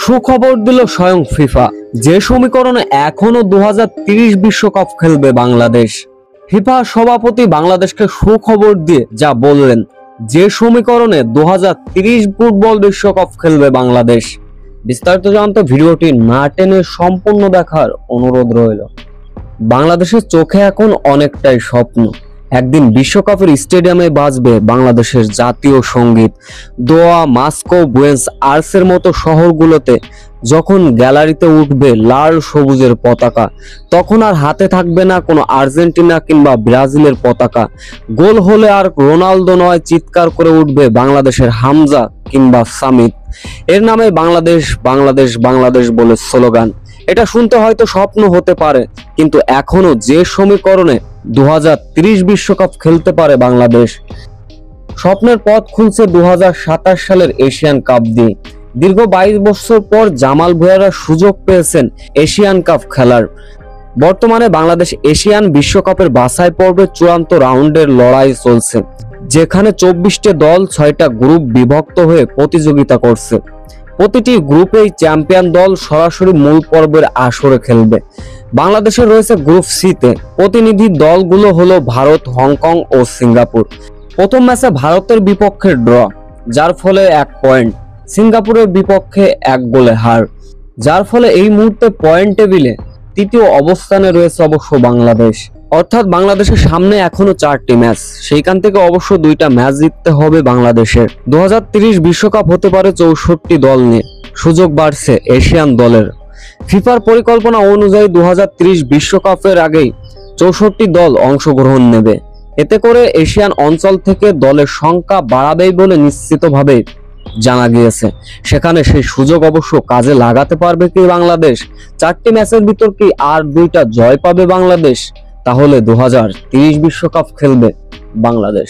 সুখবর দিল স্বয়ং ফিফা, যে সমীকরণে এখনো 2030 বিশ্বকাপ খেলবে বাংলাদেশ। ফিফা সভাপতি বাংলাদেশকে সুখবর দিয়ে যা বললেন, যে সমীকরণে 2030 ফুটবল বিশ্বকাপ খেলবে বাংলাদেশ। বিস্তারিত জানতে ভিডিওটি না টেনে সম্পূর্ণ দেখার অনুরোধ রইল। বাংলাদেশের চোখে এখন অনেকটাই স্বপ্ন, একদিন বিশ্বকাপের স্টেডিয়ামে বাজবে বাংলাদেশের জাতীয় সঙ্গীত। দোহা, মস্কো, বুয়েন্স আয়ার্সের মতো শহরগুলোতে যখন গ্যালারিতে উঠবে লাল সবুজের পতাকা, তখন আর হাতে থাকবে না কোনো আর্জেন্টিনা কিংবা ব্রাজিলের পতাকা। গোল হলে আর রোনালদো নয়, চিৎকার করে উঠবে বাংলাদেশের হামজা কিংবা সামিত। এর নামে বাংলাদেশ বাংলাদেশ বাংলাদেশ বলে স্লোগান। এটা শুনতে হয়তো স্বপ্ন হতে পারে, কিন্তু এখনো যে সমীকরণে 2030 বিশ্বকাপ খেলতে পারে বাংলাদেশ। স্বপ্নের পথ খুলছে 2027 সালের এশিয়ান কাপ দিয়ে। দীর্ঘ 22 বছর পর জামাল ভুঁইয়ারা সুযোগ পেয়েছেন এশিয়ান কাপ খেলার। বর্তমানে বাংলাদেশ এশিয়ান বিশ্বকাপের বাছাই পর্বে চূড়ান্ত রাউন্ডের লড়াই চলছে, যেখানে 24টি দল 6টা গ্রুপ বিভক্ত হয়ে প্রতিযোগিতা করছে। প্রতিটি গ্রুপেই চ্যাম্পিয়ন দল সরাসরি মূল পর্বের আসরে খেলবে। বাংলাদেশের রয়েছে গ্রুপ সিতে। প্রতিনিধি দলগুলো হলো ভারত, হংকং ও সিঙ্গাপুর। প্রথম ম্যাচে ভারতের বিপক্ষে ড্র, যার ফলে 1 পয়েন্ট। সিঙ্গাপুরের বিপক্ষে 1 গোলে হার, যার ফলে এই মুহূর্তে পয়েন্ট টেবিলে তৃতীয় অবস্থানে রয়েছে অবশ্য বাংলাদেশ। অর্থাৎ বাংলাদেশের সামনে এখনো 4টি ম্যাচ, সেইখান থেকে অবশ্য 2টা ম্যাচ জিততে হবে বাংলাদেশের। 2030 বিশ্বকাপ হতে পারে 64 দল নিয়ে, সুযোগ বাড়ছে এশিয়ান দলের। ফিফার পরিকল্পনা অনুযায়ী 2030 বিশ্বকাপের আগেই 64 দল অংশগ্রহণ নেবে। এতে করে এশিয়ান অঞ্চল থেকে দলের সংখ্যা বাড়াবেই বলে নিশ্চিতভাবে জানা গিয়েছে। সেখানে সেই সুযোগ অবশ্য কাজে লাগাতে পারবে কি বাংলাদেশ? 4টি ম্যাচের ভিতর কি আর 2টা জয় পাবে বাংলাদেশ? তাহলে 2030 বিশ্বকাপ খেলবে বাংলাদেশ।